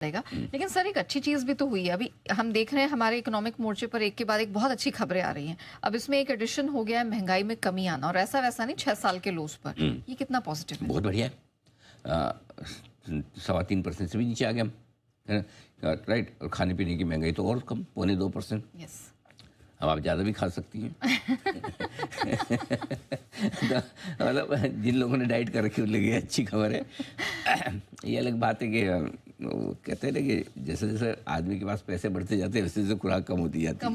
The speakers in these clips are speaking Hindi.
रहेगा। लेकिन सर एक अच्छी चीज़ भी तो हुई है, अभी हम देख रहे हैं हमारे इकोनॉमिक मोर्चे पर एक के बाद एक बहुत अच्छी खबरें आ रही हैं। अब इसमें एक एडिशन हो गया है महंगाई में कमी आना, और ऐसा वैसा नहीं 6 साल के लोस पर। ये कितना पॉजिटिव है? बहुत बढ़िया है। 3.25% से भी नीचे आ गए हम, है ना? राइट। और खाने पीने की महंगाई तो और कम, 0.25%। यस। अब आप ज़्यादा भी खा सकती हैं। तो मतलब जिन लोगों ने डाइट कर रखी उन लोगों की अच्छी खबर है। ये अलग बात है कि वो कहते हैं ना कि जैसे जैसे आदमी के पास पैसे बढ़ते जाते हैं वैसे वैसे खुराक कम होती जाती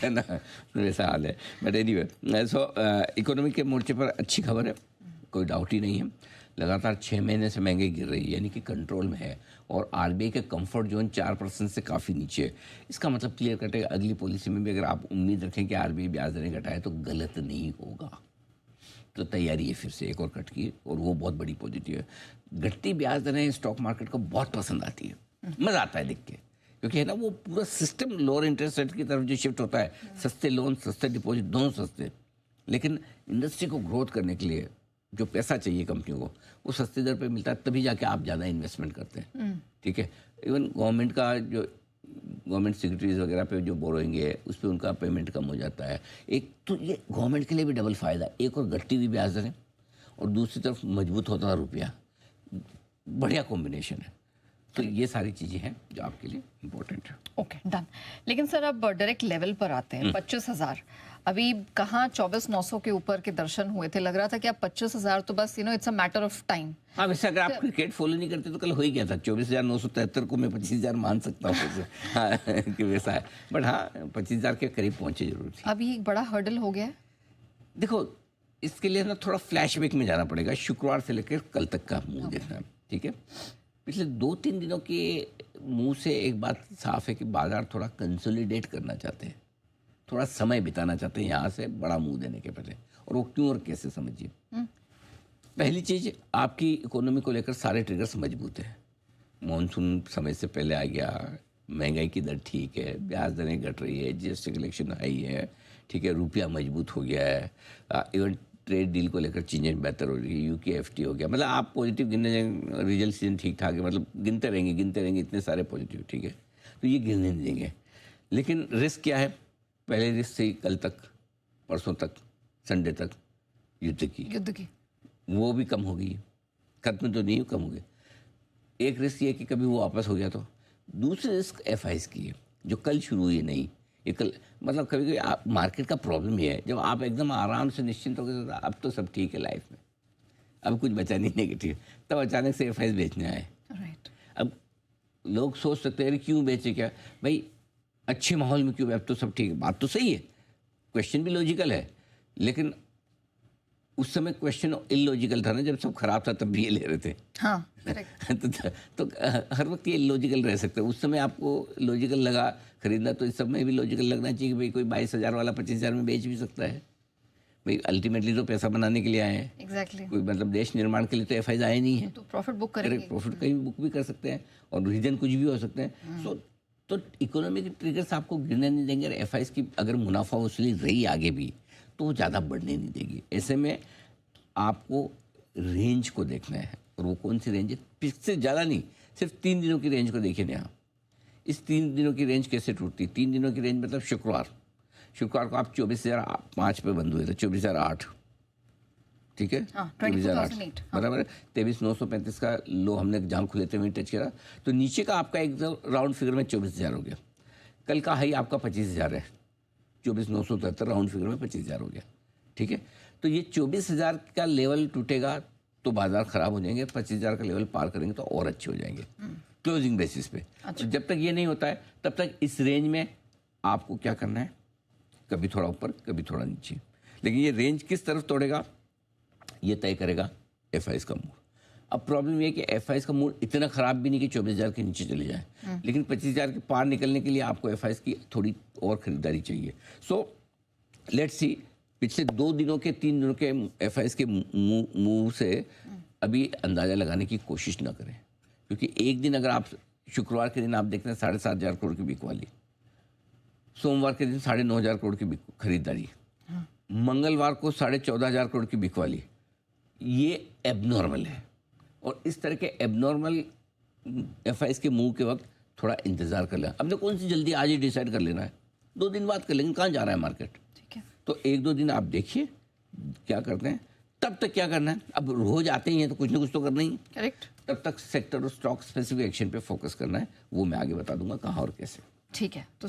है ना, वैसा हाल है। बट एनीवे, सो इकोनॉमी के मोर्चे पर अच्छी खबर है, कोई डाउट ही नहीं है। लगातार 6 महीने से महंगाई गिर रही है, यानी कि कंट्रोल में है, और आरबीआई का कंफर्ट जोन 4% से काफ़ी नीचे है। इसका मतलब क्लियर कट है, अगली पॉलिसी में भी अगर आप उम्मीद रखें कि आरबीआई ब्याज दरें घटाए तो गलत नहीं होगा। तो तैयारी है फिर से एक और कट की, और वो बहुत बड़ी पॉजिटिव है। घटती ब्याज दरें स्टॉक मार्केट को बहुत पसंद आती है, मज़ा आता है देख के, क्योंकि है ना वो पूरा सिस्टम लोअर इंटरेस्ट रेट की तरफ जो शिफ्ट होता है, सस्ते लोन सस्ते डिपॉजिट दोनों सस्ते। लेकिन इंडस्ट्री को ग्रोथ करने के लिए जो पैसा चाहिए कंपनियों को वो सस्ती दर पे मिलता है, तभी जाके आप ज़्यादा इन्वेस्टमेंट करते हैं। ठीक है। इवन गवर्नमेंट का जो गवर्नमेंट सिक्योरिटीज़ वगैरह पे जो बोरोइंग है उस पर उनका पेमेंट कम हो जाता है। एक तो ये गवर्नमेंट के लिए भी डबल फ़ायदा, एक और घटती हुई ब्याज दरें और दूसरी तरफ मजबूत होता है रुपया, बढ़िया कॉम्बिनेशन है। तो ये सारी चीज़ें हैं जो आपके लिए इम्पोर्टेंट है। Okay, done. लेकिन सर अब डायरेक्ट लेवल पर आते हैं। 25,000 अभी कहाँ 24,900 के ऊपर के दर्शन हुए थे, लग रहा था कि अब 25,000 तो बस it's a matter of time. हाँ, वैसे अगर आप क्रिकेट फॉलो नहीं करते तो कल हो ही गया था। 24,973 को मैं 25,000 मान सकता हूँ वैसे। हाँ, कि वैसा है। बट हाँ, 25,000 के करीब पहुंचे जरूर थी। अभी एक बड़ा हर्डल हो गया है। देखो, इसके लिए ना थोड़ा फ्लैशबैक में जाना पड़ेगा, शुक्रवार से लेकर कल तक का मूव देखना। ठीक है। पिछले 2-3 दिनों के मुंह से एक बात साफ है कि बाजार थोड़ा कंसोलिडेट करना चाहते हैं, थोड़ा समय बिताना चाहते हैं यहाँ से बड़ा मुंह देने के पहले। और वो क्यों और कैसे, समझिए। पहली चीज़, आपकी इकोनॉमी को लेकर सारे ट्रिगर्स मजबूत हैं। मॉनसून समय से पहले आ गया, महंगाई की दर ठीक है, ब्याज दरें घट रही है, जीएसटी कलेक्शन हाई है, ठीक है, रुपया मजबूत हो गया है, इवन ट्रेड डील को लेकर चीज़ें बेहतर हो रही है, यूके एफटी हो गया। मतलब आप पॉजिटिव गिनने जाएंगे, रिजल्ट सीजन ठीक ठाक है, मतलब गिनते रहेंगे इतने सारे पॉजिटिव। ठीक है। तो ये गिनने नहीं देंगे। लेकिन रिस्क क्या है? पहले रिस्क से कल तक, परसों तक, संडे तक युद्ध की वो भी कम हो गई, खत्म तो नहीं, कम हो गई। एक रिस्क ये कि कभी वो वापस हो गया तो। दूसरी रिस्क एफआईएस की है जो कल शुरू हुई नहीं। ये कल मतलब कभी कभी आप मार्केट का प्रॉब्लम ये है, जब आप एकदम आराम से निश्चिंत हो गए अब तो सब ठीक है लाइफ में, अब कुछ बचा नहीं नेगेटिव, तब अचानक से एफआईएस बेचने आए। राइट। अब लोग सोच सकते हैं क्यों बेचे, क्या भाई अच्छे माहौल में क्यों, अब तो सब ठीक है। बात तो सही है, क्वेश्चन भी लॉजिकल है, लेकिन उस समय क्वेश्चन इलॉजिकल था ना, जब सब खराब था तब भी ये ले रहे थे। हाँ, करेक्ट। तो हर वक्त ये लॉजिकल रह सकते हैं। उस समय आपको लॉजिकल लगा खरीदना, तो इस समय भी लॉजिकल लगना चाहिए कि भाई कोई 22,000 वाला 25,000 में बेच भी सकता है। भाई अल्टीमेटली तो पैसा बनाने के लिए आए हैं। एग्जैक्टली। कोई मतलब देश निर्माण के लिए तो एफआईआई आए नहीं है, तो प्रॉफिट बुक करेंगे। प्रॉफिट कहीं बुक भी कर सकते हैं, और रीजन कुछ भी हो सकते हैं। तो इकोनॉमी के ट्रिगर्स आपको गिरने नहीं देंगे। और एफआईआई की अगर मुनाफा वसूली रही आगे भी तो वो ज़्यादा बढ़ने नहीं देगी। ऐसे में आपको रेंज को देखना है, और वो कौन सी रेंज है? इससे ज़्यादा नहीं, सिर्फ 3 दिनों की रेंज को देखिए ना। इस 3 दिनों की रेंज कैसे टूटती? 3 दिनों की रेंज मतलब शुक्रवार को आप 24,005 पे बंद हुए थे, 24,008। ठीक है। 24,008 बराबर है। 23,935 का लो हमने जहाँ खुले थे वहीं टच करा, तो नीचे का आपका एक राउंड फिगर में 24,000 हो गया। कल का हाई आपका 25,000 है, 24,973 राउंड फिगर में 25,000 हो गया। ठीक है। तो ये 24,000 का लेवल टूटेगा तो बाजार खराब हो जाएंगे, 25,000 का लेवल पार करेंगे तो और अच्छे हो जाएंगे क्लोजिंग बेसिस पे। अच्छा। तो जब तक ये नहीं होता है तब तक इस रेंज में आपको क्या करना है, कभी थोड़ा ऊपर कभी थोड़ा नीचे। लेकिन ये रेंज किस तरफ तोड़ेगा ये तय करेगा एफआईएस का मूड। अब प्रॉब्लम ये है कि एफआईएस का मूड इतना खराब भी नहीं कि 24,000 के नीचे चले जाए, लेकिन 25,000 के पार निकलने के लिए आपको एफआईएस की थोड़ी और खरीदारी चाहिए। सो लेट्स सी, पिछले 2 दिनों के 3 दिनों के एफआईएस के मूव से अभी अंदाज़ा लगाने की कोशिश ना करें, क्योंकि एक दिन अगर आप शुक्रवार के दिन आप देखते हैं 7,500 करोड़ की बिकवाली, सोमवार के दिन 9,500 करोड़ की खरीदारी, मंगलवार को 14,500 करोड़ की बिकवाली, ये एबनॉर्मल है। और इस तरह के एबनॉर्मल FIs के मूव के वक्त थोड़ा इंतजार कर लेना। अब तो कौन सी जल्दी आज ही डिसाइड कर लेना है, 2 दिन बाद कर लेंगे, कहाँ जा रहा है मार्केट। ठीक है। तो 1-2 दिन आप देखिए क्या करते हैं, तब तक क्या करना है, अब रोज आते ही हैं तो कुछ ना कुछ तो करना ही है। करेक्ट। तब तक सेक्टर और स्टॉक स्पेसिफिक एक्शन पे फोकस करना है, वो मैं आगे बता दूंगा कहाँ और कैसे। ठीक है। तो